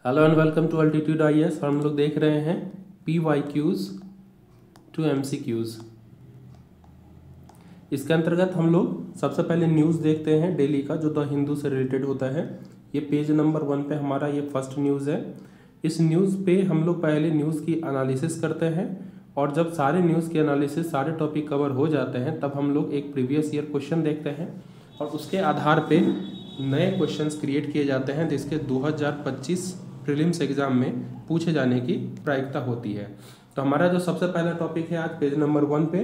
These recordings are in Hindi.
Hello and welcome to altitude IAS. हम लोग देख रहे हैं PYQs टू MCQs। इसके अंतर्गत हम लोग सबसे पहले न्यूज़ देखते हैं डेली का, जो द हिंदू से रिलेटेड होता है। ये पेज नंबर 1 पे हमारा ये फर्स्ट न्यूज़ है। इस न्यूज़ पे हम लोग पहले न्यूज़ की एनालिसिस करते हैं और जब सारे न्यूज़ की एनालिसिस सारे टॉपिक कवर हो जाते हैं तब हम लोग एक प्रीवियस ईयर क्वेश्चन देखते हैं और उसके आधार पे नए क्वेश्चंस क्रिएट किए जाते हैं जिसके 2025 प्रीलिम्स एग्जाम में पूछे जाने की प्रायिकता होती है। तो हमारा जो सबसे पहला टॉपिक है आज पेज नंबर 1 पे,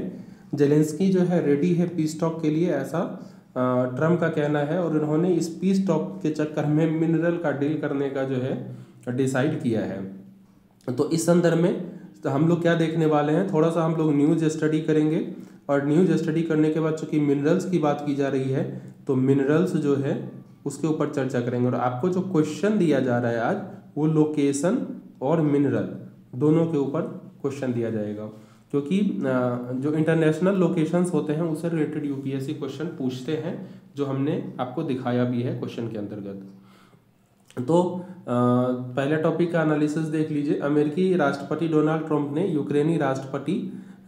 जेलेंस्की जो है रेडी है पीस टॉक के लिए, ऐसा ट्रम्प का कहना है और उन्होंने इस पीस टॉक के चक्कर में मिनरल का डील करने का जो है डिसाइड किया है। तो इस संदर्भ में तो हम लोग क्या देखने वाले हैं, थोड़ा सा हम लोग न्यूज़ स्टडी करेंगे और न्यूज़ स्टडी करने के बाद चूँकि मिनरल्स की बात की जा रही है तो मिनरल्स जो है उसके ऊपर चर्चा करेंगे। और आपको जो क्वेश्चन दिया जा रहा है आज वो लोकेशन और मिनरल दोनों के ऊपर क्वेश्चन दिया जाएगा, क्योंकि जो इंटरनेशनल लोकेशंस होते हैं उससे रिलेटेड यूपीएससी क्वेश्चन पूछते हैं, जो हमने आपको दिखाया भी है क्वेश्चन के अंतर्गत। तो पहले टॉपिक का एनालिसिस देख लीजिए। अमेरिकी राष्ट्रपति डोनाल्ड ट्रंप ने यूक्रेनी राष्ट्रपति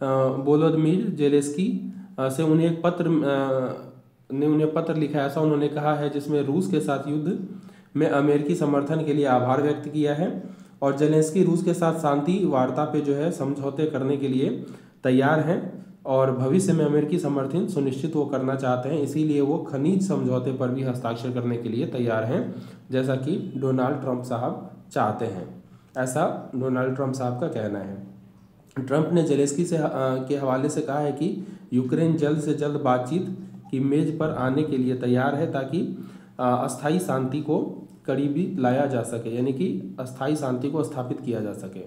वोलोदिमीर जेलेंस्की से उन्हें पत्र लिखा, ऐसा उन्होंने कहा है, जिसमें रूस के साथ युद्ध में अमेरिकी समर्थन के लिए आभार व्यक्त किया है और जेलेंस्की रूस के साथ शांति वार्ता पे जो है समझौते करने के लिए तैयार हैं और भविष्य में अमेरिकी समर्थन सुनिश्चित वो करना चाहते हैं, इसीलिए वो खनिज समझौते पर भी हस्ताक्षर करने के लिए तैयार हैं, जैसा कि डोनाल्ड ट्रंप साहब चाहते हैं। ऐसा डोनाल्ड ट्रंप साहब का कहना है। ट्रंप ने जेलेंस्की के हवाले से कहा है कि यूक्रेन जल्द से जल्द बातचीत की मेज पर आने के लिए तैयार है ताकि अस्थायी शांति को करीबी लाया जा सके, यानी कि अस्थायी शांति को स्थापित किया जा सके।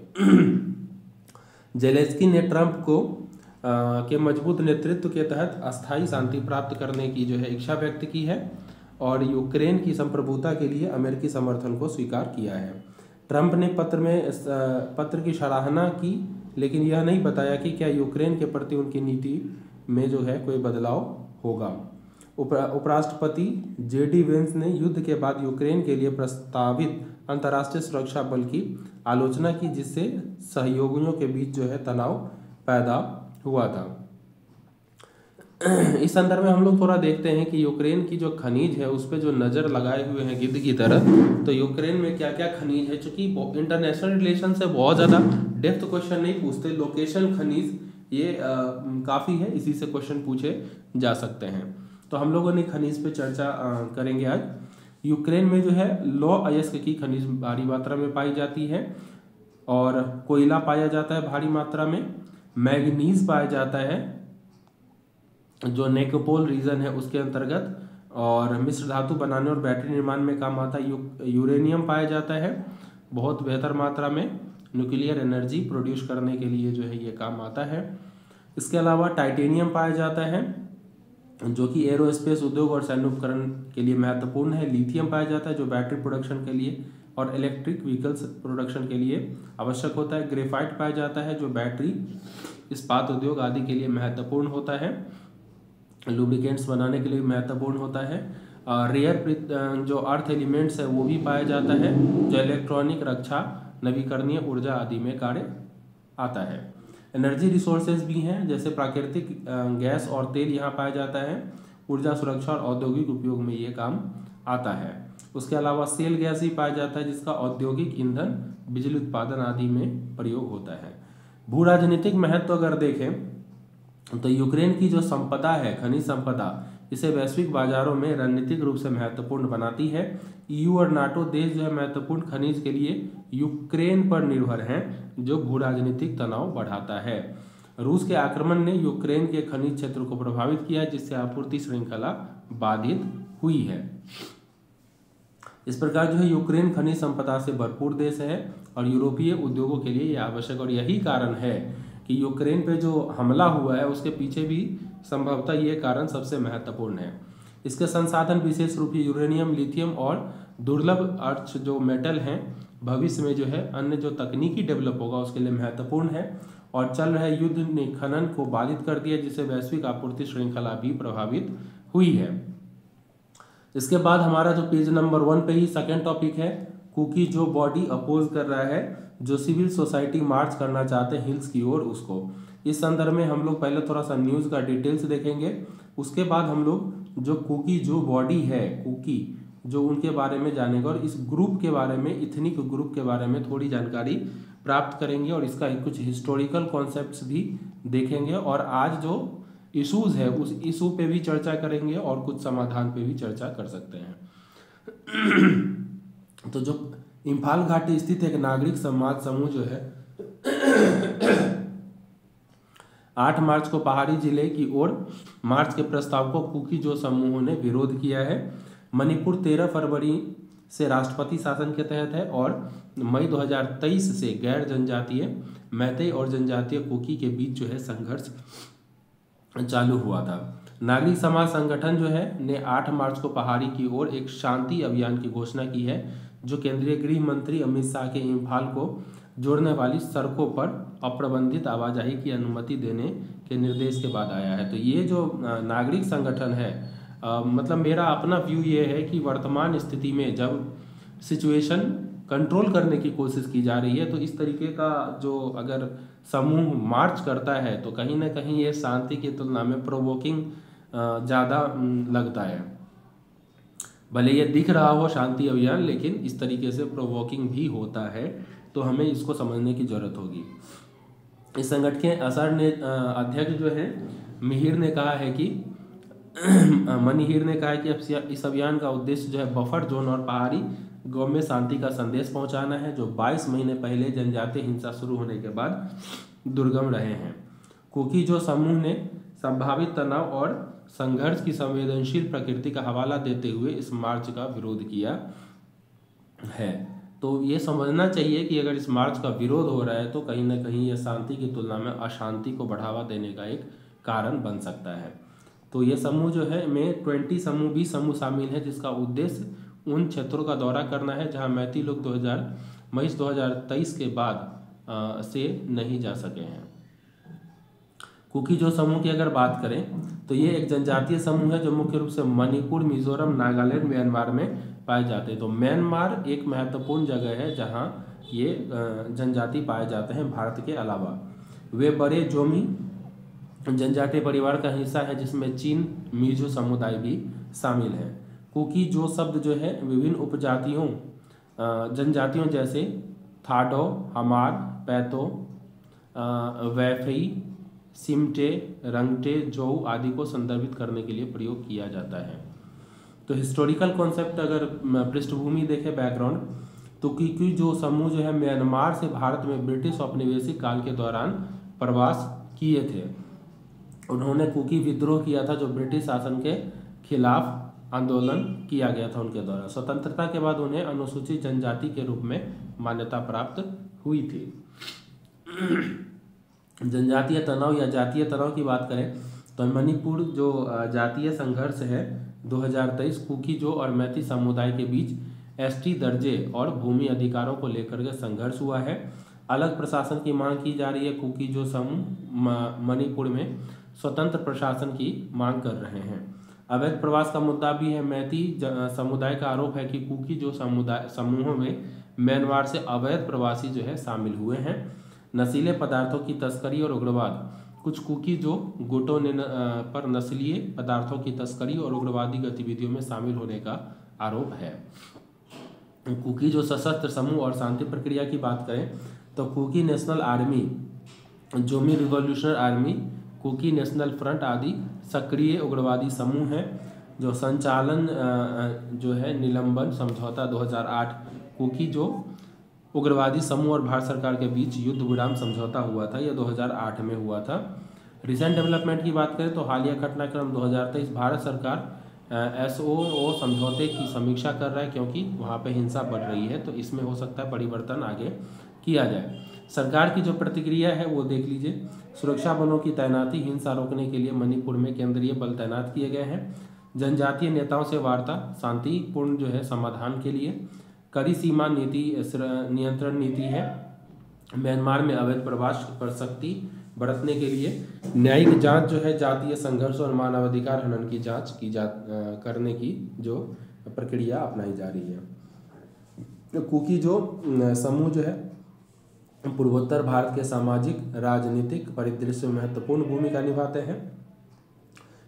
जेलेंस्की ने ट्रंप को के मजबूत नेतृत्व के तहत अस्थायी शांति प्राप्त करने की जो है इच्छा व्यक्त की है और यूक्रेन की संप्रभुता के लिए अमेरिकी समर्थन को स्वीकार किया है। ट्रंप ने पत्र की सराहना की, लेकिन यह नहीं बताया कि क्या यूक्रेन के प्रति उनकी नीति में जो है कोई बदलाव होगा। उपराष्ट्रपति JD वेंस ने युद्ध के बाद यूक्रेन के लिए प्रस्तावित अंतर्राष्ट्रीय सुरक्षा बल की आलोचना की, जिससे सहयोगियों के बीच जो है तनाव पैदा हुआ था। इस संदर्भ में हम लोग थोड़ा देखते हैं कि यूक्रेन की जो खनिज है उस पर जो नज़र लगाए हुए हैं गिद्ध की तरह, तो यूक्रेन में क्या क्या खनिज है, चूँकि इंटरनेशनल रिलेशन से बहुत ज़्यादा डेप्थ क्वेश्चन नहीं पूछते, लोकेशन खनिज ये काफ़ी है, इसी से क्वेश्चन पूछे जा सकते हैं। तो हम लोगों ने खनिज पे चर्चा करेंगे आज। यूक्रेन में जो है लो अयस्क की खनिज भारी मात्रा में पाई जाती है और कोयला पाया जाता है भारी मात्रा में, मैग्नीज पाया जाता है जो नेकोपोल रीजन है उसके अंतर्गत, और मिश्र धातु बनाने और बैटरी निर्माण में काम आता है। यूरेनियम पाया जाता है बहुत बेहतर मात्रा में, न्यूक्लियर एनर्जी प्रोड्यूस करने के लिए जो है ये काम आता है। इसके अलावा टाइटेनियम पाया जाता है जो कि एरोस्पेस उद्योग और सैन्य उपकरण के लिए महत्वपूर्ण है। लिथियम पाया जाता है जो बैटरी प्रोडक्शन के लिए और इलेक्ट्रिक व्हीकल्स प्रोडक्शन के लिए आवश्यक होता है। ग्रेफाइट पाया जाता है जो बैटरी, इस्पात उद्योग आदि के लिए महत्वपूर्ण होता है, लुब्रिकेंट्स बनाने के लिए महत्वपूर्ण होता है। रेयर जो अर्थ एलिमेंट्स है वो भी पाया जाता है जो इलेक्ट्रॉनिक, रक्षा, नवीकरणीय ऊर्जा आदि में कार्य आता है। एनर्जी रिसोर्सेज भी हैं, जैसे प्राकृतिक गैस और तेल यहाँ पाया जाता है, ऊर्जा सुरक्षा और औद्योगिक उपयोग में ये काम आता है। उसके अलावा सेल गैस भी पाया जाता है जिसका औद्योगिक ईंधन, बिजली उत्पादन आदि में प्रयोग होता है। भू राजनीतिक महत्व अगर देखें तो यूक्रेन की जो संपदा है, खनिज संपदा, इसे वैश्विक बाजारों में रणनीतिक रूप से महत्वपूर्ण बनाती है। EU और नाटो देश जो है महत्वपूर्ण खनिज के लिए यूक्रेन पर निर्भर हैं, जो भू राजनीतिक तनाव बढ़ाता है। रूस के आक्रमण ने यूक्रेन के खनिज क्षेत्र को प्रभावित किया, जिससे आपूर्ति श्रृंखला बाधित हुई है। इस प्रकार जो है यूक्रेन खनिज संपदा से भरपूर देश है और यूरोपीय उद्योगों के लिए यह आवश्यक, और यही कारण है कि यूक्रेन पे जो हमला हुआ है उसके पीछे भी संभवतः ये कारण सबसे महत्वपूर्ण है। इसके संसाधन विशेष रूप से यूरेनियम, लिथियम और दुर्लभ अर्थ जो मेटल हैं भविष्य में जो है अन्य जो तकनीकी डेवलप होगा उसके लिए महत्वपूर्ण है, और चल रहे युद्ध ने खनन को बाधित कर दिया, जिससे वैश्विक आपूर्ति श्रृंखला भी प्रभावित हुई है। इसके बाद हमारा जो पेज नंबर 1 पे ही सेकेंड टॉपिक है कुकी जो बॉडी अपोज कर रहा है जो सिविल सोसाइटी मार्च करना चाहते हैं हिल्स की ओर उसको। इस संदर्भ में हम लोग पहले थोड़ा सा न्यूज़ का डिटेल्स देखेंगे, उसके बाद हम लोग जो कुकी जो बॉडी है कुकी जो उनके बारे में जानेंगे और इस ग्रुप के बारे में इथनिक ग्रुप के बारे में थोड़ी जानकारी प्राप्त करेंगे और इसका कुछ हिस्टोरिकल कॉन्सेप्ट्स भी देखेंगे और आज जो इश्यूज है उस इशू पे भी चर्चा करेंगे और कुछ समाधान पे भी चर्चा कर सकते हैं। तो जो इम्फाल घाटी स्थित एक नागरिक समाज समूह जो है 8 मार्च को पहाड़ी जिले की ओर मार्च के प्रस्ताव को कुकी जो समूहों ने विरोध किया है। मणिपुर 13 फरवरी से राष्ट्रपति शासन के तहत है और मई 2023 से गैर जनजातीय मैतेई और जनजातीय कुकी के बीच जो है संघर्ष चालू हुआ था। नागरिक समाज संगठन जो है ने 8 मार्च को पहाड़ी की ओर एक शांति अभियान की घोषणा की है जो केंद्रीय गृह मंत्री अमित शाह के इम्फाल को जोड़ने वाली सड़कों पर अप्रबंधित आवाजाही की अनुमति देने के निर्देश के बाद आया है। तो ये जो नागरिक संगठन है मतलब मेरा अपना व्यू ये है कि वर्तमान स्थिति में जब सिचुएशन कंट्रोल करने की कोशिश की जा रही है तो इस तरीके का जो अगर समूह मार्च करता है तो कहीं ना कहीं ये शांति की तुलना में प्रोवोकिंग ज़्यादा लगता है। भले ये दिख रहा हो शांति अभियान लेकिन इस तरीके से प्रोवोकिंग भी होता है, तो हमें इसको समझने की जरूरत होगी। इस संगठन के असर ने अध्यक्ष जो है मिहिर ने कहा है कि मणिहिर ने कहा है कि इस अभियान का उद्देश्य जो है बफर जोन और पहाड़ी गांव में शांति का संदेश पहुंचाना है जो 22 महीने पहले जनजातीय हिंसा शुरू होने के बाद दुर्गम रहे हैं। कुकी जो समूह ने संभावित तनाव और संघर्ष की संवेदनशील प्रकृति का हवाला देते हुए इस मार्च का विरोध किया है। तो ये समझना चाहिए कि अगर इस मार्च का विरोध हो रहा है तो कहीं ना कहीं यह शांति की तुलना में अशांति को बढ़ावा देने का एक कारण बन सकता है। तो ये समूह जो है में 20 समूह 20 समूह शामिल है जिसका उद्देश्य उन क्षेत्रों का दौरा करना है जहां मैती लोग मई 2023 के बाद से नहीं जा सके हैं। कुकी जो समूह की अगर बात करें तो ये एक जनजातीय समूह है जो मुख्य रूप से मणिपुर, मिजोरम, नागालैंड, म्यांमार में पाए जाते हैं। तो म्यांमार एक महत्वपूर्ण जगह है जहां ये जनजाति पाए जाते हैं भारत के अलावा। वे बड़े जोमी जनजातीय परिवार का हिस्सा है जिसमें चीन मिजो समुदाय भी शामिल है। कुकी जो शब्द जो है विभिन्न उपजातियों जनजातियों जैसे थाडो, हमार, पैतो, वैफई, सिमटे, रंगटे, जोऊ आदि को संदर्भित करने के लिए प्रयोग किया जाता है। तो हिस्टोरिकल कॉन्सेप्ट अगर पृष्ठभूमि देखे बैकग्राउंड तो कुकी जो समूह जो है म्यांमार से भारत में ब्रिटिश औपनिवेशिक काल के दौरान प्रवास किए थे। उन्होंने कुकी विद्रोह किया था जो ब्रिटिश शासन के खिलाफ आंदोलन किया गया था उनके द्वारा। स्वतंत्रता के बाद उन्हें अनुसूचित जनजाति के रूप में मान्यता प्राप्त हुई थी। जनजातीय तनाव या जातीय तनाव की बात करें तो मणिपुर जो जातीय संघर्ष है 2023 कुकी जो और मैती समुदाय के बीच एसटी दर्जे और भूमि अधिकारों को लेकर के संघर्ष हुआ है। अलग प्रशासन की मांग की जा रही है। कुकी जो समूह मणिपुर में स्वतंत्र प्रशासन की मांग कर रहे हैं। अवैध प्रवास का मुद्दा भी है। मैती समुदाय का आरोप है कि कुकी जो समूहों में म्यांमार से अवैध प्रवासी जो है शामिल हुए हैं। नशीले पदार्थों की तस्करी और उग्रवाद कुछ कुकी जो गुटों ने पर नस्लीय पदार्थों की तस्करी और उग्रवादी गतिविधियों में शामिल होने का आरोप है। कुकी जो सशस्त्र समूह और शांति प्रक्रिया की बात करें तो Kuki national army, Zomi revolutionary army, Kuki national front आदि सक्रिय उग्रवादी समूह हैं। जो संचालन जो है निलंबन समझौता 2008 कुकी जो उग्रवादी समूह और भारत सरकार के बीच युद्ध विराम समझौता हुआ था, यह 2008 में हुआ था। रिसेंट डेवलपमेंट की बात करें तो हालिया घटनाक्रम 2023 भारत सरकार SOO समझौते की समीक्षा कर रहा है क्योंकि वहाँ पे हिंसा बढ़ रही है, तो इसमें हो सकता है परिवर्तन आगे किया जाए। सरकार की जो प्रतिक्रिया है वो देख लीजिए। सुरक्षा बलों की तैनाती, हिंसा रोकने के लिए मणिपुर में केंद्रीय बल तैनात किए गए हैं। जनजातीय नेताओं से वार्ता, शांतिपूर्ण जो है समाधान के लिए। कड़ी सीमा नीति नियंत्रण नीति है। म्यांमार में अवैध प्रवास पर सख्ती बरतने के लिए न्यायिक जांच जो है जातीय संघर्ष और मानवाधिकार हनन की जांच करने की जो प्रक्रिया अपनाई जा रही है। कुकी जो समूह जो है पूर्वोत्तर भारत के सामाजिक राजनीतिक परिदृश्य में महत्वपूर्ण भूमिका निभाते हैं।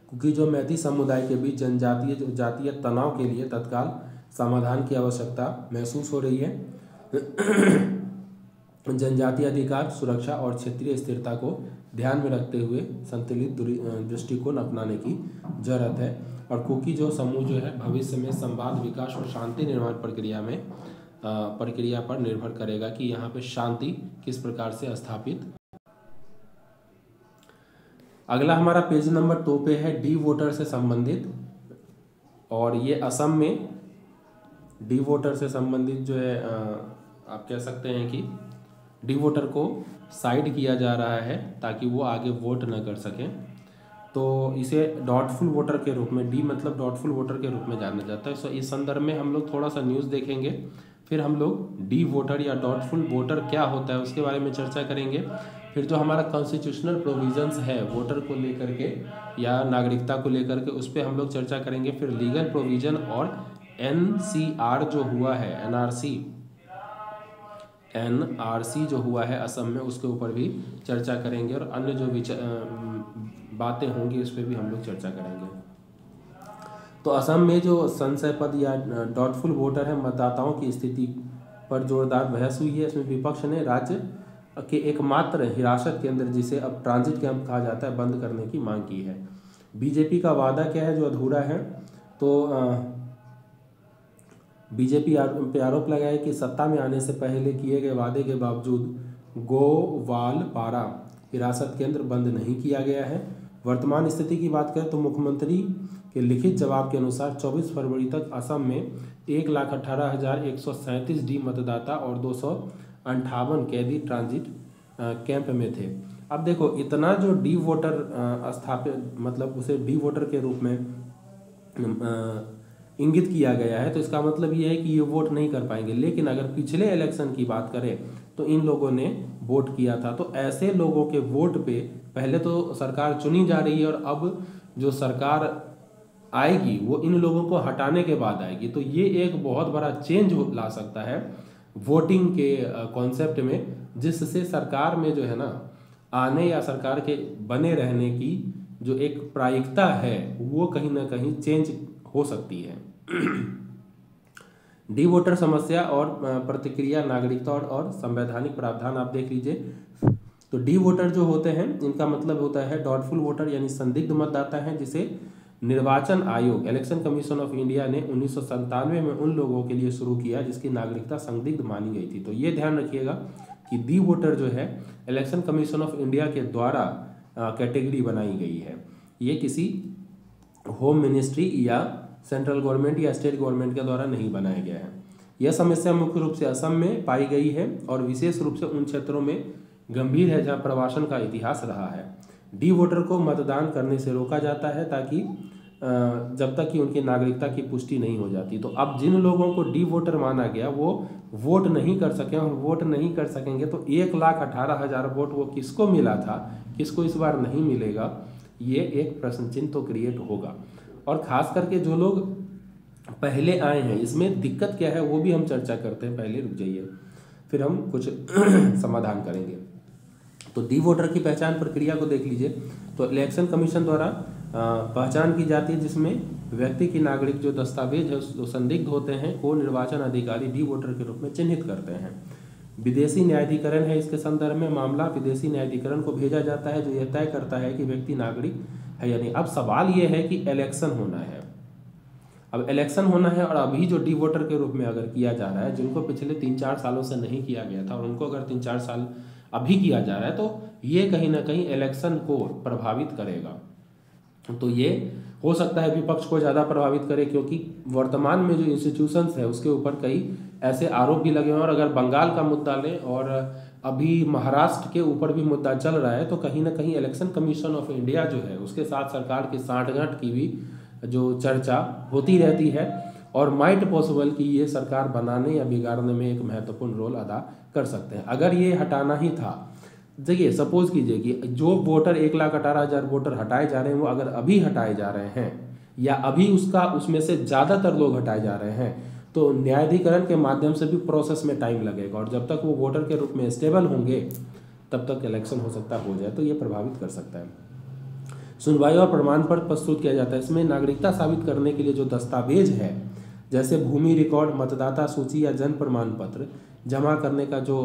कुकी जो मैती समुदाय के बीच जातीय तनाव के लिए तत्काल समाधान की आवश्यकता महसूस हो रही है। जनजातीय अधिकार, सुरक्षा और क्षेत्रीय स्थिरता को ध्यान में रखते हुए संतुलित दृष्टिकोण अपनाने की जरूरत है। और कुकी जो समूह जो है भविष्य में संवाद, विकास और शांति निर्माण प्रक्रिया पर निर्भर करेगा कि यहाँ पे शांति किस प्रकार से स्थापित। अगला हमारा पेज नंबर 2 पे है डी वोटर से संबंधित, और ये असम में डी वोटर से संबंधित जो है आप कह सकते हैं कि डी वोटर को साइड किया जा रहा है ताकि वो आगे वोट न कर सकें। तो इसे डॉटफुल वोटर के रूप में, डी मतलब डॉटफुल वोटर के रूप में जाना जाता है। सो इस संदर्भ में हम लोग थोड़ा सा न्यूज़ देखेंगे, फिर हम लोग डी वोटर या डॉटफुल वोटर क्या होता है उसके बारे में चर्चा करेंगे। फिर जो हमारा कॉन्स्टिट्यूशनल प्रोविजंस है वोटर को लेकर के या नागरिकता को लेकर के, उस पर हम लोग चर्चा करेंगे। फिर लीगल प्रोविजन और NCR जो हुआ है, NRC जो हुआ है असम में, उसके ऊपर भी चर्चा करेंगे। और अन्य जो बातें होंगी उस पर भी हम लोग चर्चा करेंगे। तो असम में जो संशय पद या डॉटफुल वोटर है, मतदाताओं की स्थिति पर जोरदार बहस हुई है। इसमें विपक्ष ने राज्य के एकमात्र हिरासत केंद्र, जिसे अब ट्रांजिट कैंप कहा जाता है, बंद करने की मांग की है। बीजेपी का वादा क्या है जो अधूरा है? तो बीजेपी पे आरोप लगाया कि सत्ता में आने से पहले किए गए वादे के बावजूद गोवालपारा हिरासत केंद्र बंद नहीं किया गया है। वर्तमान स्थिति की बात करें तो मुख्यमंत्री के लिखित जवाब के अनुसार 24 फरवरी तक असम में 1,18,137 डी मतदाता और 258 कैदी ट्रांजिट कैंप में थे। अब देखो, इतना जो डी वोटर स्थापित, मतलब उसे डी वोटर के रूप में इंगित किया गया है, तो इसका मतलब ये है कि ये वोट नहीं कर पाएंगे। लेकिन अगर पिछले इलेक्शन की बात करें तो इन लोगों ने वोट किया था। तो ऐसे लोगों के वोट पे पहले तो सरकार चुनी जा रही है, और अब जो सरकार आएगी वो इन लोगों को हटाने के बाद आएगी। तो ये एक बहुत बड़ा चेंज ला सकता है वोटिंग के कॉन्सेप्ट में, जिससे सरकार में जो है ना आने या सरकार के बने रहने की जो एक प्रायिकता है वो कहीं ना कहीं चेंज हो सकती है। डी वोटर समस्या और प्रतिक्रिया, नागरिकता और संवैधानिक प्रावधान आप देख लीजिए। तो डी वोटर जो होते हैं इनका मतलब होता है डॉटफुल वोटर, यानी संदिग्ध मतदाता हैं, जिसे निर्वाचन आयोग, इलेक्शन कमीशन ऑफ इंडिया ने 1997 में उन लोगों के लिए शुरू किया जिसकी नागरिकता संदिग्ध मानी गई थी। तो ये ध्यान रखिएगा कि डी वोटर जो है इलेक्शन कमीशन ऑफ इंडिया के द्वारा कैटेगरी बनाई गई है। ये किसी होम मिनिस्ट्री या सेंट्रल गवर्नमेंट या स्टेट गवर्नमेंट के द्वारा नहीं बनाया गया है। यह समस्या मुख्य रूप से असम में पाई गई है और विशेष रूप से उन क्षेत्रों में गंभीर है जहां प्रवासन का इतिहास रहा है। डी वोटर को मतदान करने से रोका जाता है ताकि जब तक कि उनकी नागरिकता की पुष्टि नहीं हो जाती। तो अब जिन लोगों को डी वोटर माना गया वो वोट नहीं कर सके, और वोट नहीं कर सकेंगे तो 1,18,000 वोट वो किसको मिला था, किसको इस बार नहीं मिलेगा, ये एक प्रश्न चिन्ह तो क्रिएट होगा। और खास करके जो लोग पहले आए हैं, इसमें दिक्कत क्या है वो भी हम चर्चा करते हैं। पहले रुक जाइए, फिर हम कुछ समाधान करेंगे। तो डी वोटर की पहचान प्रक्रिया को देख लीजिए। तो इलेक्शन कमीशन द्वारा पहचान की जाती है, जिसमें व्यक्ति की नागरिक जो दस्तावेज है जो संदिग्ध होते हैं को निर्वाचन अधिकारी डी वोटर के रूप में चिन्हित करते हैं। विदेशी न्यायाधिकरण है, इसके संदर्भ में मामला विदेशी न्यायाधिकरण को भेजा जाता है जो यह तय करता है कि व्यक्ति नागरिक है या नहीं। अब सवाल ये है कि इलेक्शन होना है, अब इलेक्शन होना है और अभी जो डी वोटर के रूप में अगर किया जा रहा है, जिनको पिछले 3-4 सालों से नहीं किया गया था और उनको अगर 3-4 साल अभी किया जा रहा है, तो ये कहीं ना कहीं इलेक्शन को प्रभावित करेगा। तो ये हो सकता है विपक्ष को ज़्यादा प्रभावित करे, क्योंकि वर्तमान में जो इंस्टीट्यूशंस है उसके ऊपर कई ऐसे आरोप भी लगे हैं। और अगर बंगाल का मुद्दा लें और अभी महाराष्ट्र के ऊपर भी मुद्दा चल रहा है, तो कहीं ना कहीं इलेक्शन कमीशन ऑफ इंडिया जो है उसके साथ सरकार की सांठगांठ की भी जो चर्चा होती रहती है, और माइट पॉसिबल कि ये सरकार बनाने या बिगाड़ने में एक महत्वपूर्ण रोल अदा कर सकते हैं। अगर ये हटाना ही था, देखिए सपोज कीजिए कि जो वोटर 1,18,000 वोटर हटाए जा रहे हैं वो अगर अभी हटाए जा रहे हैं या अभी उसमें से ज़्यादातर लोग हटाए जा रहे हैं, तो न्यायाधिकरण के माध्यम से भी प्रोसेस में टाइम लगेगा, और जब तक वो वोटर के रूप में स्टेबल होंगे तब तक इलेक्शन हो सकता हो जाए, तो ये प्रभावित कर सकता है। सुनवाई और प्रमाण पत्र प्रस्तुत किया जाता है। इसमें नागरिकता साबित करने के लिए जो दस्तावेज है, जैसे भूमि रिकॉर्ड, मतदाता सूची या जन्म प्रमाण पत्र जमा करने का जो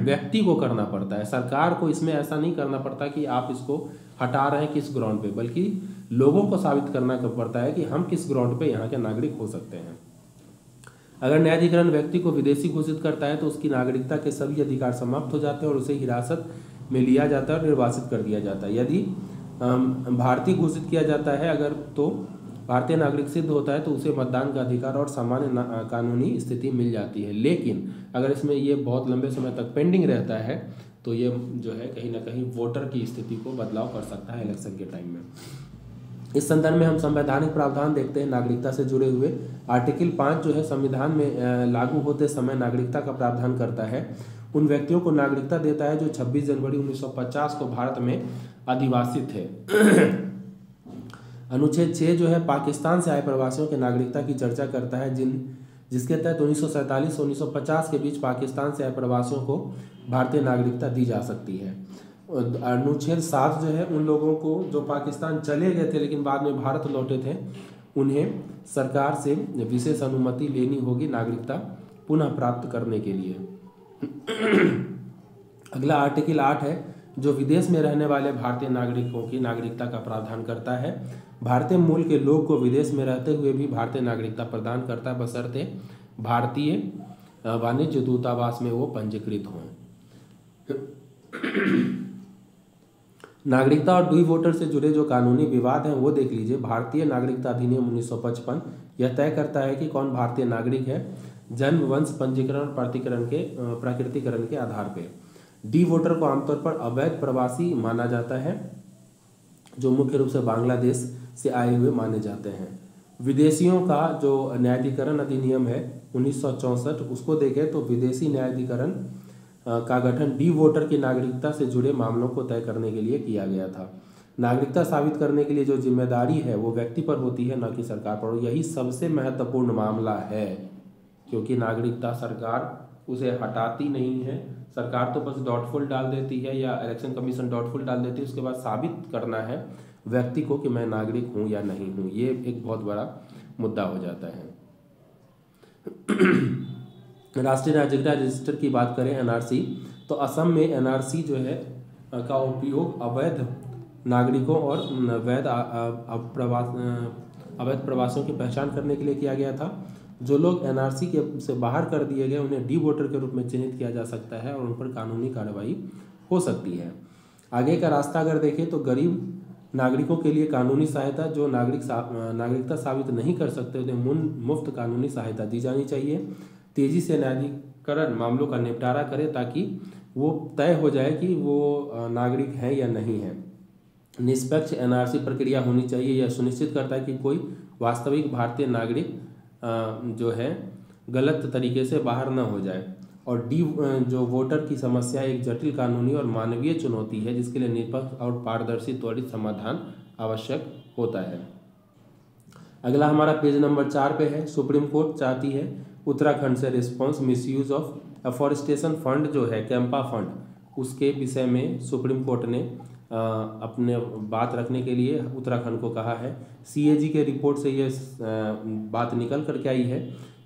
व्यक्ति को करना पड़ता है, सरकार को इसमें ऐसा नहीं करना पड़ता कि आप इसको हटा रहे हैं किस ग्राउंड पे, बल्कि लोगों को साबित करना पड़ता है कि हम किस ग्राउंड पे यहाँ के नागरिक हो सकते हैं। अगर न्यायाधिकरण व्यक्ति को विदेशी घोषित करता है तो उसकी नागरिकता के सभी अधिकार समाप्त हो जाते हैं और उसे हिरासत में लिया जाता है और निर्वासित कर दिया जाता है। यदि भारतीय घोषित किया जाता है अगर, तो भारतीय नागरिक सिद्ध होता है तो उसे मतदान का अधिकार और सामान्य कानूनी स्थिति मिल जाती है। लेकिन अगर इसमें ये बहुत लंबे समय तक पेंडिंग रहता है तो ये जो है कहीं ना कहीं वोटर की स्थिति को बदलाव कर सकता है इलेक्शन के टाइम में। इस संदर्भ में हम संवैधानिक प्रावधान देखते हैं नागरिकता से जुड़े हुए। आर्टिकल 5 जो है संविधान में लागू होते समय नागरिकता का प्रावधान करता है। उन व्यक्तियों को नागरिकता देता है जो 26 जनवरी 1950 को भारत में अधिवासी थे। अनुच्छेद 6 जो है पाकिस्तान से आए प्रवासियों के नागरिकता की चर्चा करता है, जिसके तहत 1947 से 1950 के बीच पाकिस्तान से आए प्रवासियों को भारतीय नागरिकता दी जा सकती है। अनुच्छेद 7 जो है उन लोगों को जो पाकिस्तान चले गए थे लेकिन बाद में भारत लौटे थे, उन्हें सरकार से विशेष अनुमति लेनी होगी नागरिकता पुनः प्राप्त करने के लिए। अगला आर्टिकल 8 है जो विदेश में रहने वाले भारतीय नागरिकों की नागरिकता का प्रावधान करता है। भारतीय मूल के लोग को विदेश में रहते हुए भी भारतीय नागरिकता प्रदान करता है, बशर्ते भारतीय वाणिज्य दूतावास में वो पंजीकृत हों। नागरिकता और डुई वोटर से जुड़े जो कानूनी विवाद हैं वो देख लीजिए। भारतीय नागरिकता अधिनियम 1955 यह तय करता है कि कौन भारतीय नागरिक है जन्म, वंश, पंजीकरण और प्राकृतिकरण के आधार पे। डी वोटर को आमतौर पर अवैध प्रवासी माना जाता है जो मुख्य रूप से बांग्लादेश से आए हुए माने जाते हैं। विदेशियों का जो न्यायाधिकरण अधिनियम है 1964 उसको देखें तो विदेशी न्यायाधिकरण का गठन डी वोटर की नागरिकता से जुड़े मामलों को तय करने के लिए किया गया था। नागरिकता साबित करने के लिए जो जिम्मेदारी है वो व्यक्ति पर होती है, न कि सरकार पर। यही सबसे महत्वपूर्ण मामला है, क्योंकि नागरिकता सरकार उसे हटाती नहीं है। सरकार तो बस डाउटफुल डाल देती है या इलेक्शन कमीशन डाउटफुल डाल देती है, उसके बाद साबित करना है व्यक्ति को कि मैं नागरिक हूँ या नहीं हूँ। ये एक बहुत बड़ा मुद्दा हो जाता है। राष्ट्रीय नागरिकता रजिस्टर की बात करें एनआरसी, तो असम में एनआरसी जो है का उपयोग अवैध नागरिकों और अवैध प्रवासियों की पहचान करने के लिए किया गया था। जो लोग एनआरसी के से बाहर कर दिए गए उन्हें डी वोटर के रूप में चिन्हित किया जा सकता है और उन पर कानूनी कार्रवाई हो सकती है। आगे का रास्ता अगर देखें तो गरीब नागरिकों के लिए कानूनी सहायता, जो नागरिकता साबित नहीं कर सकते उन्हें मुफ्त कानूनी सहायता दी जानी चाहिए। तेजी से न्यायाधिकरण मामलों का निपटारा करे ताकि वो तय हो जाए कि वो नागरिक है या नहीं है। निष्पक्ष एनआरसी प्रक्रिया होनी चाहिए। यह सुनिश्चित करता है कि कोई वास्तविक भारतीय नागरिक जो है गलत तरीके से बाहर न हो जाए। और डी जो वोटर की समस्या एक जटिल कानूनी और मानवीय चुनौती है जिसके लिए निष्पक्ष और पारदर्शी त्वरित समाधान आवश्यक होता है। अगला हमारा पेज नंबर 4 पे है। सुप्रीम कोर्ट चाहती है उत्तराखंड से response misuse of afforestation fund जो है कैंपा फंड, उसके विषय में सुप्रीम कोर्ट ने अपने बात रखने के लिए उत्तराखंड को कहा है। सीएजी के रिपोर्ट से ये बात निकल करके आई है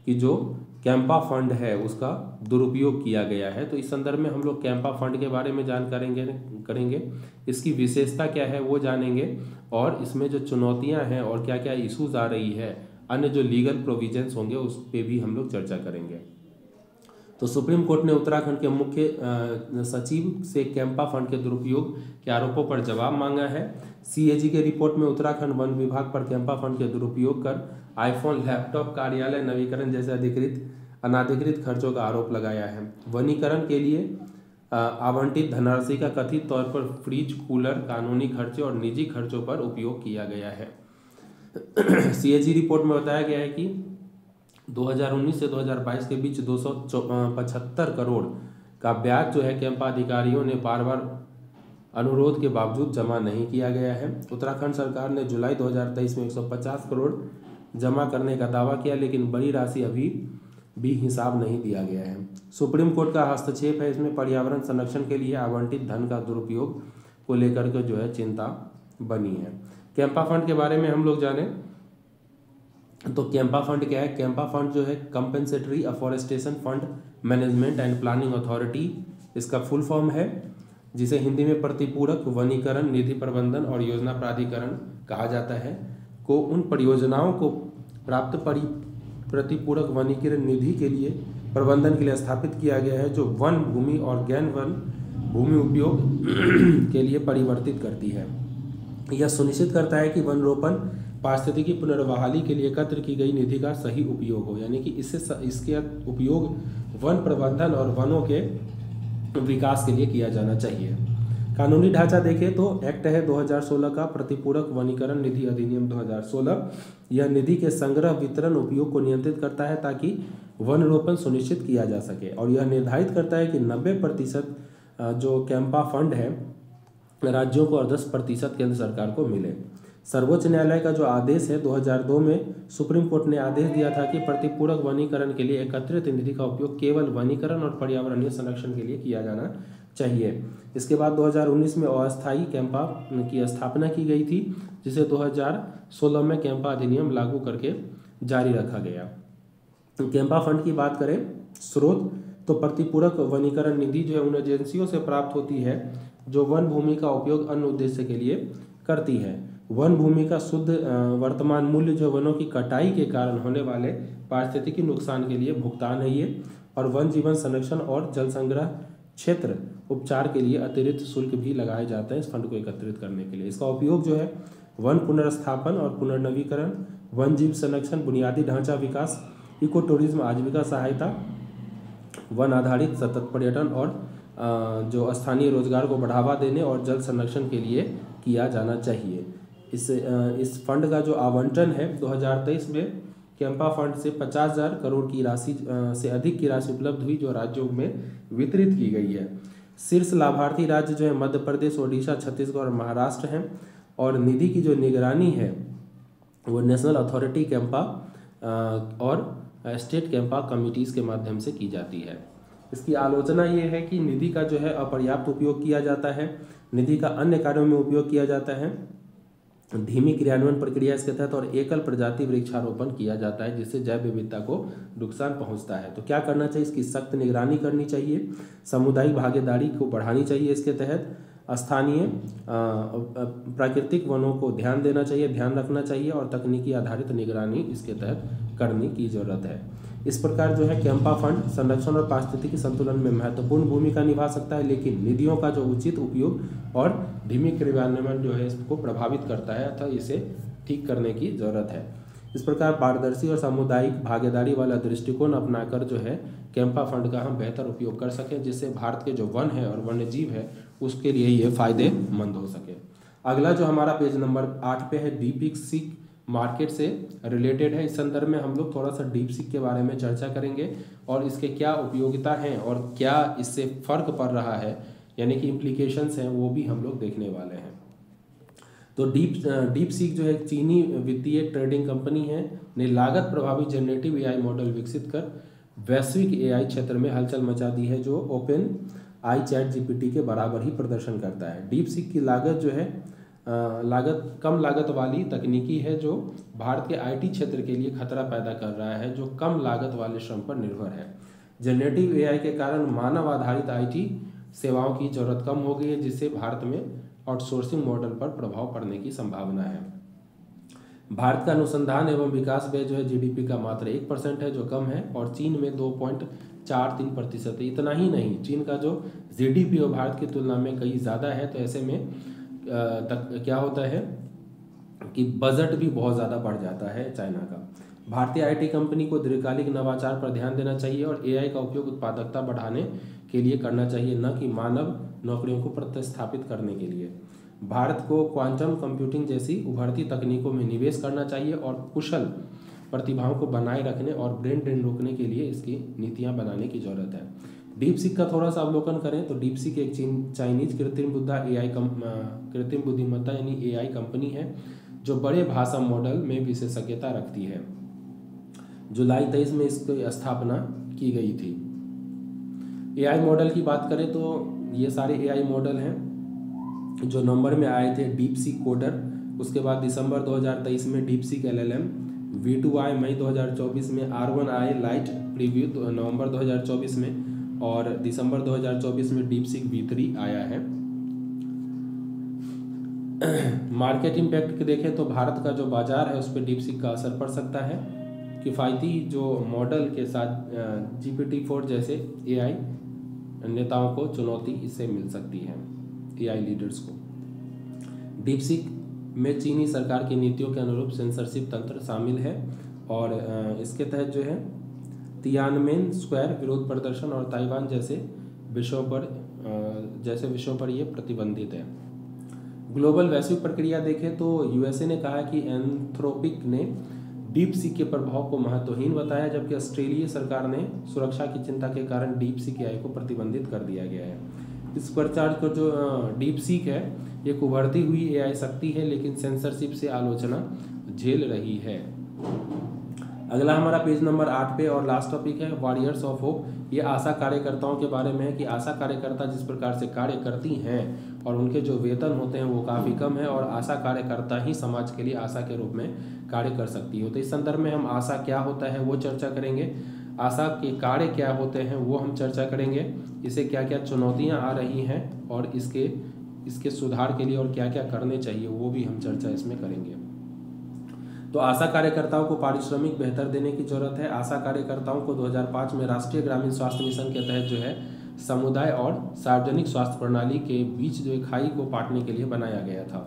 कि जो कैंपा फंड है उसका दुरुपयोग किया गया है। तो इस संदर्भ में हम लोग कैंपा फंड के बारे में जानकारी करेंगे, इसकी विशेषता क्या है वो जानेंगे, और इसमें जो चुनौतियां हैं और क्या क्या इश्यूज आ रही है, अन्य जो लीगल प्रोविजंस होंगे उस पर भी हम लोग चर्चा करेंगे। तो सुप्रीम कोर्ट ने उत्तराखंड के मुख्य सचिव से कैंपा फंड के दुरुपयोग के आरोपों पर जवाब मांगा है। सीएजी के रिपोर्ट में उत्तराखंड वन विभाग पर कैंपा फंड के दुरुपयोग कर आईफोन, लैपटॉप, कार्यालय नवीकरण जैसे अनाधिकृत खर्चों का आरोप लगाया है। वनीकरण के लिए आवंटित धनराशि का कथित तौर पर फ्रिज, कूलर, कानूनी खर्चे और निजी खर्चों पर उपयोग किया गया है। सीएजी रिपोर्ट में बताया गया है कि 2019 से 2022 के बीच 275 करोड़ का ब्याज जो है कैंपा अधिकारियों ने बार बार अनुरोध के बावजूद जमा नहीं किया गया है। उत्तराखंड सरकार ने जुलाई 2023 में 150 करोड़ जमा करने का दावा किया, लेकिन बड़ी राशि अभी भी हिसाब नहीं दिया गया है। सुप्रीम कोर्ट का हस्तक्षेप है इसमें, पर्यावरण संरक्षण के लिए आवंटित धन का दुरुपयोग को लेकर के जो है चिंता बनी है। कैंपा फंड के बारे में हम लोग जाने तो कैंपा फंड क्या है? कैंपा फंड जो है compensatory afforestation fund management and planning authority, इसका फुल फॉर्म है, जिसे हिंदी में प्रतिपूरक वनीकरण निधि प्रबंधन और योजना प्राधिकरण कहा जाता है, को उन परियोजनाओं को प्राप्त प्रतिपूरक वनीकरण निधि के लिए प्रबंधन के लिए स्थापित किया गया है, जो वन भूमि और गैर वन भूमि उपयोग के लिए परिवर्तित करती है। यह सुनिश्चित करता है कि वन रोपण पारिस्थितिकी पुनर्बहाली के लिए एकत्र की गई निधि का सही उपयोग हो, यानी कि इसके उपयोग वन प्रबंधन और वनों के विकास के लिए किया जाना चाहिए। कानूनी ढांचा देखें तो एक्ट है 2016 का, प्रतिपूरक वनीकरण निधि अधिनियम 2016। यह निधि के संग्रह, वितरण, उपयोग को नियंत्रित करता है ताकि वन रोपण सुनिश्चित किया जा सके, और यह निर्धारित करता है कि 90% जो कैंपा फंड है राज्यों को और 10% केंद्र सरकार को मिले। सर्वोच्च न्यायालय का जो आदेश है 2002 में, सुप्रीम कोर्ट ने आदेश दिया था कि प्रतिपूरक वनीकरण के लिए एकत्रित निधि का उपयोग केवल वनीकरण और पर्यावरणीय संरक्षण के लिए किया जाना चाहिए। इसके बाद 2019 में अस्थायी कैंपा की स्थापना की गई थी, जिसे 2016 में कैंपा अधिनियम लागू करके जारी रखा गया। कैंपा फंड की बात करें स्रोत, तो प्रतिपूरक वनीकरण निधि जो है उन एजेंसियों से प्राप्त होती है जो वन भूमि का उपयोग अन्य उद्देश्य के लिए करती है। वन भूमि का शुद्ध वर्तमान मूल्य जो वनों की कटाई के कारण होने वाले पारिस्थितिकी नुकसान के लिए भुगतान है ये, और वन जीवन संरक्षण और जल संग्रह क्षेत्र उपचार के लिए अतिरिक्त शुल्क भी लगाए जाते हैं इस फंड को एकत्रित करने के लिए। इसका उपयोग जो है वन पुनर्स्थापन और पुनर्नवीकरण, वन जीव संरक्षण, बुनियादी ढांचा विकास, इको टूरिज्म, आजीविका सहायता, वन आधारित सतत पर्यटन और जो स्थानीय रोजगार को बढ़ावा देने और जल संरक्षण के लिए किया जाना चाहिए। इस फंड का जो आवंटन है 2023 में कैंपा फंड से 50,000 करोड़ की राशि से अधिक की राशि उपलब्ध हुई, जो राज्यों में वितरित की गई है। शीर्ष लाभार्थी राज्य जो है मध्य प्रदेश, ओडिशा, छत्तीसगढ़ और महाराष्ट्र हैं, और निधि की जो निगरानी है वो नेशनल अथॉरिटी कैंपा और स्टेट कैंपा कमिटीज़ के माध्यम से की जाती है। इसकी आलोचना ये है कि निधि का जो है अपर्याप्त उपयोग किया जाता है, निधि का अन्य कार्यों में उपयोग किया जाता है, धीमी क्रियान्वयन प्रक्रिया इसके तहत, और एकल प्रजाति वृक्षारोपण किया जाता है जिससे जैव विविधता को नुकसान पहुंचता है। तो क्या करना चाहिए? इसकी सख्त निगरानी करनी चाहिए, सामुदायिक भागीदारी को बढ़ानी चाहिए, इसके तहत स्थानीय प्राकृतिक वनों को ध्यान देना चाहिए, ध्यान रखना चाहिए, और तकनीकी आधारित निगरानी इसके तहत करने की जरूरत है। इस प्रकार जो है कैंपा फंड संरक्षण और पारिस्थितिकी संतुलन में महत्वपूर्ण भूमिका निभा सकता है, लेकिन निधियों का जो उचित उपयोग और धीमी क्रियान्वयन जो है इसको प्रभावित करता है, अतः इसे ठीक करने की जरूरत है। इस प्रकार पारदर्शी और सामुदायिक भागीदारी वाला दृष्टिकोण अपनाकर जो है कैंपा फंड का हम बेहतर उपयोग कर सकें, जिससे भारत के जो वन है और वन्य जीव है उसके लिए ये फायदेमंद हो सके। अगला जो हमारा पेज नंबर 8 पे है, डीप सीक मार्केट से रिलेटेड है। इस संदर्भ में हम लोग थोड़ा सा डीप सीक के बारे में चर्चा करेंगे और इसके क्या उपयोगिता हैं और क्या इससे फर्क पड़ रहा है, यानी कि इम्प्लीकेशंस हैं, वो भी हम लोग देखने वाले हैं। तो डीप सीक जो है एक चीनी वित्तीय ट्रेडिंग कंपनी है, ने लागत प्रभावी जनरेटिव एआई मॉडल विकसित कर वैश्विक एआई क्षेत्र में हलचल मचा दी है, जो ओपन आई चैट जीपीटी के बराबर ही प्रदर्शन करता है। डीप सीक की लागत जो है कम लागत वाली तकनीकी है, जो भारत के आईटी क्षेत्र के लिए खतरा पैदा कर रहा है, जो कम लागत वाले श्रम पर निर्भर है। जनरेटिव एआई के कारण मानव आधारित आईटी सेवाओं की जरूरत कम हो गई है, जिससे भारत में आउटसोर्सिंग मॉडल पर प्रभाव पड़ने की संभावना है। भारत का अनुसंधान एवं विकास व्यय जो है जीडीपी का मात्र 1% है, जो कम है, और चीन में 2.43% है। इतना ही नहीं, चीन का जो जीडीपी है भारत की तुलना में कहीं ज़्यादा है। तो ऐसे में क्या होता है कि बजट भी बहुत ज़्यादा बढ़ जाता है चाइना का। भारतीय आईटी कंपनी को दीर्घकालिक नवाचार पर ध्यान देना चाहिए और एआई का उपयोग उत्पादकता बढ़ाने के लिए करना चाहिए, न कि मानव नौकरियों को प्रतिस्थापित करने के लिए। भारत को क्वांटम कंप्यूटिंग जैसी उभरती तकनीकों में निवेश करना चाहिए और कुशल प्रतिभाओं को बनाए रखने और ब्रेन ड्रेन रोकने के लिए इसकी नीतियां बनाने की जरूरत है। डीप सीक का थोड़ा सा अवलोकन करें तो डीप सीक एक चाइनीज कृत्रिम बुद्धिमत्ता यानी एआई कंपनी है, जो बड़े भाषा मॉडल में विशेषज्ञता रखती है। जुलाई 23 में इसकी स्थापना की गई थी। एआई मॉडल की बात करें तो ये सारे एआई मॉडल हैं जो नवंबर में आए थे। डीपसीक कोडर, उसके बाद दिसंबर 2023 में डीपसीक LLM, V2i मई 2024 में, R1i लाइट प्रीव्यू नवंबर 2024 में, और दिसंबर 2024 में डीपसीक V3 आया है। मार्केट इम्पैक्ट देखें तो भारत का जो बाजार है उस पर डीपसीक का असर पड़ सकता है। किफ़ायती जो मॉडल के साथ GPT-4 जैसे एआई नेताओं को चुनौती इससे मिल सकती है, एआई लीडर्स को। डीपसीक में चीनी सरकार की नीतियों के अनुरूप सेंसरशिप तंत्र शामिल है और इसके तहत जो है तियानमेन स्क्वायर विरोध प्रदर्शन और ताइवान जैसे विषयों पर ये प्रतिबंधित है। ग्लोबल वैश्विक प्रक्रिया देखें तो यूएसए ने कहा कि एंथ्रोपिक ने डीपसीक के प्रभाव को महत्वहीन बताया, जबकि ऑस्ट्रेलिया सरकार ने सुरक्षा की चिंता के कारण डीपसीक एआई को प्रतिबंधित कर दिया गया है। इस प्रचार को जो डीपसीक है एक उभरती हुई एआई शक्ति है, लेकिन सेंसरशिप से आलोचना झेल रही है। अगला हमारा पेज नंबर 8 पे और लास्ट टॉपिक है वॉरियर्स ऑफ होप। ये आशा कार्यकर्ताओं के बारे में है कि आशा कार्यकर्ता जिस प्रकार से कार्य करती हैं और उनके जो वेतन होते हैं वो काफ़ी कम है, और आशा कार्यकर्ता ही समाज के लिए आशा के रूप में कार्य कर सकती है। तो इस संदर्भ में हम आशा क्या होता है वो चर्चा करेंगे, आशा के कार्य क्या होते हैं वो हम चर्चा करेंगे, इसे क्या क्या चुनौतियाँ आ रही हैं और इसके सुधार के लिए और क्या क्या करने चाहिए वो भी हम चर्चा इसमें करेंगे। तो आशा कार्यकर्ताओं को पारिश्रमिक बेहतर देने की जरूरत है। आशा कार्यकर्ताओं को 2005 में राष्ट्रीय ग्रामीण स्वास्थ्य मिशन के तहत जो है समुदाय और सार्वजनिक स्वास्थ्य प्रणाली के बीच जो खाई को पाटने के लिए बनाया गया था।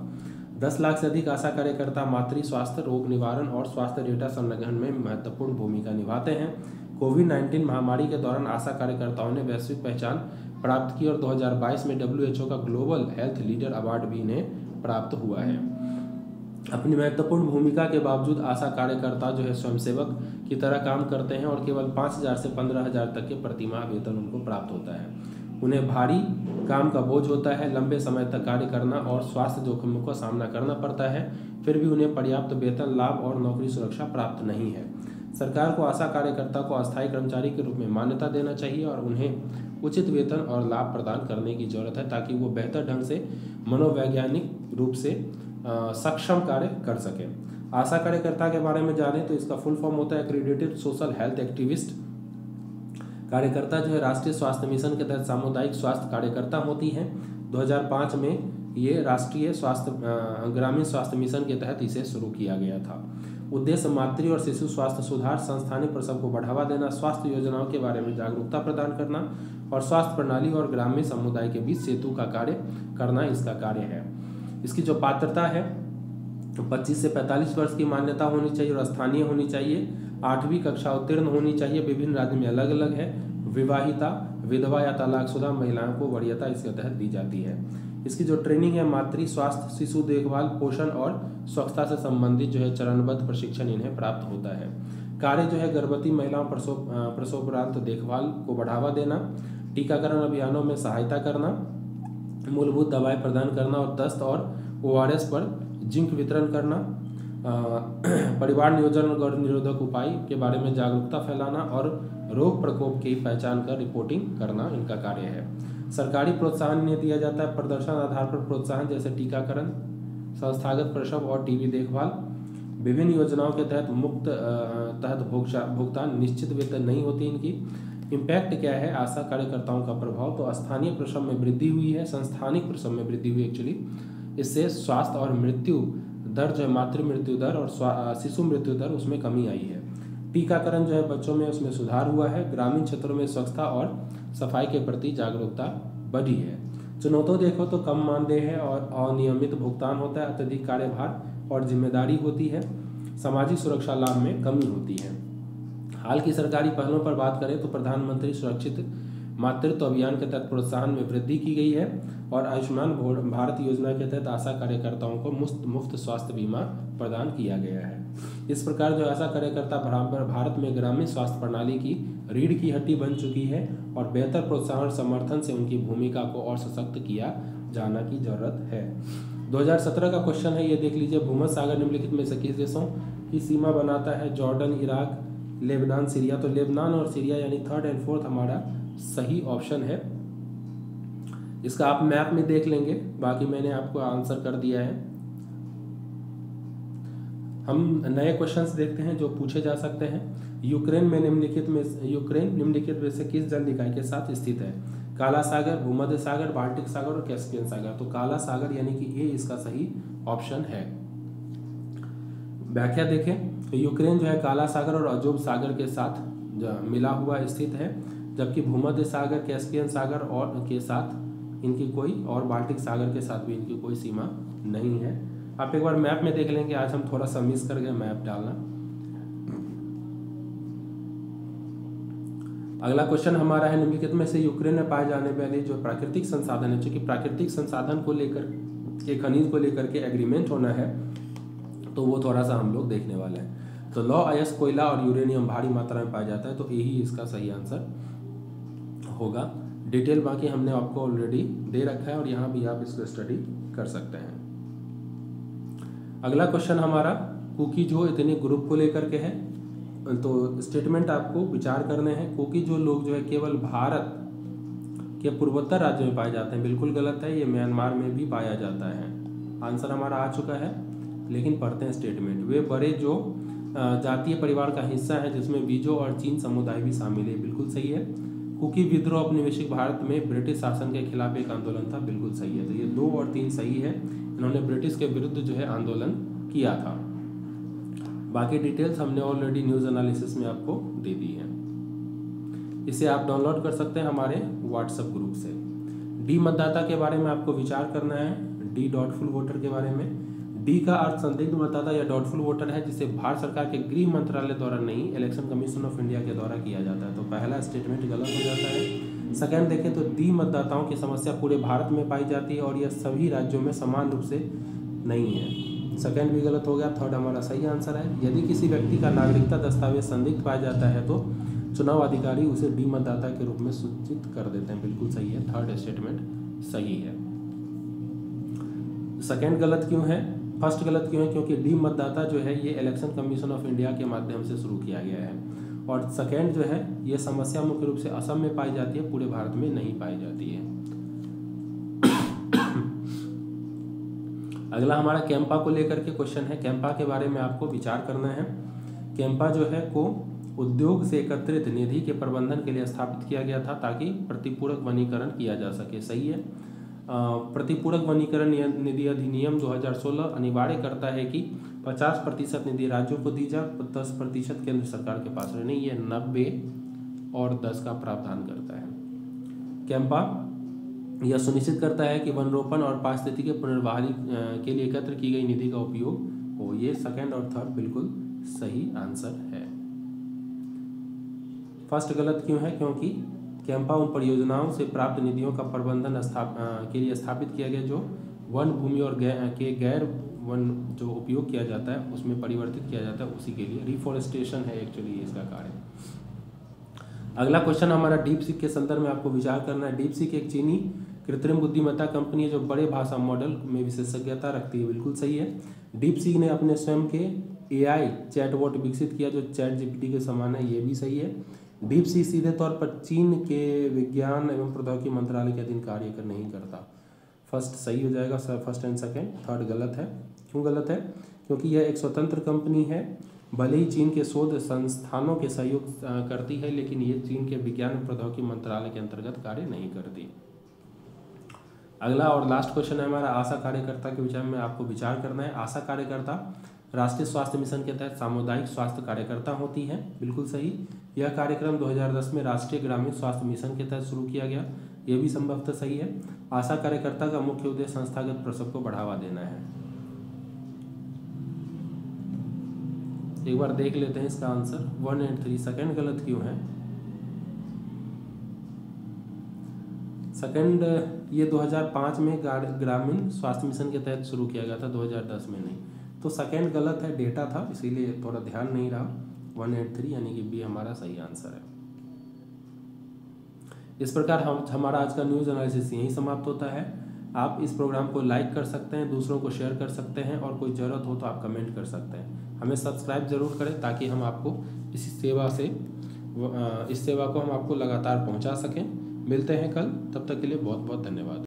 10 लाख से अधिक आशा कार्यकर्ता मातृ स्वास्थ्य, रोग निवारण और स्वास्थ्य डेटा संग्रहण में महत्वपूर्ण भूमिका निभाते हैं। कोविड-19 महामारी के दौरान आशा कार्यकर्ताओं ने वैश्विक पहचान प्राप्त की और 2022 में WHO का ग्लोबल हेल्थ लीडर अवार्ड भी इन्हें प्राप्त हुआ है। अपनी महत्वपूर्ण भूमिका के बावजूद आशा कार्यकर्ता जो है स्वयंसेवक की तरह काम करते हैं और केवल 5,000 से 15,000 तक के प्रतिमाह वेतन उनको प्राप्त होता है। उन्हें भारी काम का बोझ होता है, लंबे समय तक कार्य करना और स्वास्थ्य जोखिमों का सामना करना पड़ता है, फिर भी उन्हें पर्याप्त वेतन, लाभ और नौकरी सुरक्षा प्राप्त नहीं है। सरकार को आशा कार्यकर्ता को अस्थायी कर्मचारी के रूप में मान्यता देना चाहिए और उन्हें उचित वेतन और लाभ प्रदान करने की जरूरत है ताकि वो बेहतर ढंग से मनोवैज्ञानिक रूप से सक्षम कार्य कर सके। आशा कार्यकर्ता के बारे में जानें तो इसका फुल फॉर्म होता है एक्रीडेटेड सोशल हेल्थ एक्टिविस्ट। कार्यकर्ता जो है राष्ट्रीय स्वास्थ्य मिशन के तहत सामुदायिक स्वास्थ्य कार्यकर्ता होती हैं। 2005 में ये राष्ट्रीय ग्रामीण स्वास्थ्य मिशन के तहत इसे शुरू किया गया था। उद्देश्य मातृ और शिशु स्वास्थ्य सुधार, संस्थानिक प्रसव को बढ़ावा देना, स्वास्थ्य योजनाओं के बारे में जागरूकता प्रदान करना और स्वास्थ्य प्रणाली और ग्रामीण समुदाय के बीच सेतु का कार्य करना इसका कार्य है। इसकी जो पात्रता है 25 से 45 वर्ष की मान्यता होनी चाहिए और स्थानीय होनी चाहिए। 8वीं कक्षा उत्तीर्ण होनी चाहिए। विभिन्न राज्य में अलग अलग है। विवाहिता, विधवा या तलाकशुदा महिलाओं को वरीयता इसके तहत दी जाती है। इसकी जो ट्रेनिंग है मातृ स्वास्थ्य, शिशु देखभाल, पोषण और स्वच्छता से संबंधित जो है चरणबद्ध प्रशिक्षण इन्हें प्राप्त होता है। कार्य जो है गर्भवती महिलाओं प्रसवोपरांत देखभाल को बढ़ावा देना, टीकाकरण अभियानों में सहायता करना, मूलभूत दवाएं प्रदान करना और दस्त और ORS पर जिंक वितरण करना, परिवार नियोजन और गर्भ निरोधक उपाय के बारे में जागरूकता फैलाना और रोग प्रकोप की पहचान कर रिपोर्टिंग करना इनका कार्य है। सरकारी प्रोत्साहन इन्हें दिया जाता है। प्रदर्शन आधार पर प्रोत्साहन जैसे टीकाकरण, संस्थागत प्रसव और टीबी देखभाल। विभिन्न योजनाओं के तहत भुगतान, निश्चित वेतन नहीं होती इनकी। इम्पैक्ट क्या है आशा कार्यकर्ताओं का प्रभाव, तो स्थानीय प्रसव में वृद्धि हुई है, संस्थानिक प्रसव में वृद्धि हुई एक्चुअली। इससे स्वास्थ्य और मृत्यु दर जो है मातृ मृत्यु दर और शिशु मृत्यु दर उसमें कमी आई है। टीकाकरण जो है बच्चों में उसमें सुधार हुआ है। ग्रामीण क्षेत्रों में स्वच्छता और सफाई के प्रति जागरूकता बढ़ी है। चुनौतियां देखो तो कम मानदेय है और अनियमित भुगतान होता है, अत्यधिक कार्यभार और जिम्मेदारी होती है, सामाजिक सुरक्षा लाभ में कमी होती है। हाल की सरकारी पहलों पर बात करें तो प्रधानमंत्री सुरक्षित मातृत्व अभियान के तहत प्रोत्साहन में वृद्धि की गई है और आयुष्मान भारत योजना के तहत आशा कार्यकर्ताओं को मुफ्त स्वास्थ्य बीमा प्रदान किया गया है। इस प्रकार जो आशा कार्यकर्ता भारत में ग्रामीण स्वास्थ्य प्रणाली की रीढ़ की हड्डी बन चुकी है और बेहतर प्रोत्साहन समर्थन से उनकी भूमिका को और सशक्त किया जाना की जरूरत है। 2017 का क्वेश्चन है, ये देख लीजिए। भूमध्य सागर निम्नलिखित में से किस देशों की सीमा बनाता है? Jordan, Iraq, Lebanon, Syria. तो लेबनान और सीरिया यानी थर्ड एंड फोर्थ हमारा सही ऑप्शन है। इसका आप मैप में देख लेंगे, बाकी मैंने आपको आंसर कर दिया है। हम नए क्वेश्चंस देखते हैं जो पूछे जा सकते हैं। यूक्रेन निम्नलिखित में से किस जल निकाय के साथ स्थित है? काला सागर, भूमध्य सागर, बाल्टिक सागर और कैस्पियन सागर। तो काला सागर यानी कि ए इसका सही ऑप्शन है। व्याख्या देखें तो यूक्रेन जो है काला सागर और अजोब सागर के साथ मिला हुआ स्थित है, जबकि भूमध्य सागर, कैस्पियन सागर और के साथ इनकी कोई, और बाल्टिक सागर के साथ भी इनकी कोई सीमा नहीं है। आप एक बार मैप में देख लेंगे, आज हम थोड़ा सा मिस कर गए मैप डालना। अगला क्वेश्चन हमारा है, निम्नलिखित में से यूक्रेन में पाए जाने वाले जो प्राकृतिक संसाधन है, चूंकि प्राकृतिक संसाधन को लेकर के, खनिज को लेकर के एग्रीमेंट होना है, तो वो थोड़ा सा हम लोग देखने वाले हैं। तो लौ अयस्क कोयला और यूरेनियम भारी मात्रा में पाया जाता है, तो यही इसका सही आंसर होगा। डिटेल बाकी हमने आपको ऑलरेडी दे रखा है और यहाँ भी आप इसको स्टडी कर सकते हैं। अगला क्वेश्चन हमारा कुकी जो इतने ग्रुप को लेकर के है, तो स्टेटमेंट आपको विचार करने हैं। कुकी जो लोग जो है केवल भारत के पूर्वोत्तर राज्यों में पाए जाते हैं, बिल्कुल गलत है, ये म्यांमार में भी पाया जाता है। आंसर हमारा आ चुका है, लेकिन पढ़ते हैं स्टेटमेंट। वे बड़े जो जातीय परिवार का हिस्सा है जिसमें बीजो और चीन समुदाय भी शामिल है, बिल्कुल सही है। कुकी विद्रोह औपनिवेशिक भारत में ब्रिटिश शासन के खिलाफ एक आंदोलन था, बिल्कुल सही है। तो ये 2 और 3 सही है, इन्होंने ब्रिटिश के विरुद्ध जो है आंदोलन किया था। बाकी डिटेल्स हमने ऑलरेडी न्यूज़ एनालिसिस में आपको दे दी है। इसे आप डाउनलोड कर सकते हैं हमारे व्हाट्सएप ग्रुप से। डी मतदाता के बारे में आपको विचार करना है, डी डॉटफुल वोटर के बारे में। डी का अर्थ संदिग्ध मतदाता या डॉटफुल वोटर है, जिसे भारत सरकार के गृह मंत्रालय द्वारा नहीं, इलेक्शन कमीशन ऑफ इंडिया के द्वारा किया जाता है। तो पहला स्टेटमेंट गलत हो जाता है। सेकंड देखें तो डी मतदाताओं की समस्या पूरे भारत में पाई जाती है और यह सभी राज्यों में समान रूप से नहीं है, सेकंड भी गलत हो गया। थर्ड हमारा सही आंसर है। यदि किसी व्यक्ति का नागरिकता दस्तावेज संदिग्ध पाया जाता है तो चुनाव अधिकारी उसे डी मतदाता के रूप में सूचित कर देते हैं, बिल्कुल सही है। थर्ड स्टेटमेंट सही है। सेकंड गलत क्यों है, फर्स्ट गलत क्यों है? क्योंकि डी मतदाता जो है ये इलेक्शन कमीशन ऑफ इंडिया के माध्यम से शुरू किया गया है, और सेकंड जो है ये समस्या मुख्य रूप से असम में पाई जाती है, पूरे भारत में नहीं पाई जाती है। अगला हमारा कैंपा को लेकर के क्वेश्चन है। कैंपा के बारे में आपको विचार करना है। कैंपा जो है को उद्योग से एकत्रित निधि के प्रबंधन के लिए स्थापित किया गया था ताकि प्रतिपूरक वनीकरण किया जा सके, सही है। प्रतिपूरक वनीकरण निधि अधिनियम 2016 अनिवार्य करता है कि 50% निधि राज्यों को दी जाए, 10% केंद्र सरकार के पास रहे। नहीं, ये 90 और 10 का प्रावधान करता है। कैंपा यह सुनिश्चित करता है कि वन रोपण और पारिस्थितिकी पुनर्बहाली के लिए एकत्र की गई निधि का उपयोग हो। ये सेकंड और थर्ड बिल्कुल सही आंसर है। फर्स्ट गलत क्यों है? क्योंकि कैंपा उन परियोजनाओं से प्राप्त निधियों का प्रबंधन के लिए स्थापित किया गया जो वन भूमि और गैर वन जो उपयोग किया जाता है उसमें परिवर्तित किया जाता है, उसी के लिए रिफॉरेस्टेशन है एक्चुअली इसका कार्य। अगला क्वेश्चन हमारा डीप सीक के संदर्भ में आपको विचार करना है। डीप सीक एक चीनी कृत्रिम बुद्धिमत्ता कंपनी है जो बड़े भाषा मॉडल में विशेषज्ञता रखती है, बिल्कुल सही है। डीप सीक ने अपने स्वयं के एआई चैटबॉट विकसित किया जो चैट जीपीटी के समान है, ये भी सही है। डीप सीक सीधे तौर पर चीन के विज्ञान एवं प्रौद्योगिकी मंत्रालय के अधीन कार्य नहीं करता। फर्स्ट सही हो जाएगा, फर्स्ट एंड सेकेंड। थर्ड गलत है। क्यों गलत है? क्योंकि यह एक स्वतंत्र कंपनी है, भले ही चीन के शोध संस्थानों के सहयोग करती है, लेकिन ये चीन के विज्ञान प्रौद्योगिकी मंत्रालय के अंतर्गत कार्य नहीं करती। अगला और लास्ट क्वेश्चन है हमारा आशा कार्यकर्ता के विषय में आपको विचार करना है। आशा कार्यकर्ता राष्ट्रीय स्वास्थ्य मिशन के तहत सामुदायिक स्वास्थ्य कार्यकर्ता होती है, बिल्कुल सही। यह कार्यक्रम 2010 में राष्ट्रीय ग्रामीण स्वास्थ्य मिशन के तहत शुरू किया गया, यह भी संभवतः सही है। आशा कार्यकर्ता का मुख्य उद्देश्य संस्थागत प्रसव को बढ़ावा देना है। एक बार देख लेते हैं इसका आंसर 1 और 3। सेकंड गलत क्यों है? सेकंड ये 2005 में ग्रामीण स्वास्थ्य मिशन के तहत शुरू किया गया था, 2010 में नहीं। तो सेकंड गलत है, डेटा था इसीलिए थोड़ा ध्यान नहीं रहा। 183 यानी कि बी हमारा सही आंसर है। इस प्रकार हमारा आज का न्यूज़ एनालिसिस यहीं समाप्त होता है। आप इस प्रोग्राम को लाइक कर सकते हैं, दूसरों को शेयर कर सकते हैं, और कोई ज़रूरत हो तो आप कमेंट कर सकते हैं। हमें सब्सक्राइब ज़रूर करें ताकि हम आपको इस सेवा को हम आपको लगातार पहुंचा सकें। मिलते हैं कल, तब तक के लिए बहुत बहुत धन्यवाद।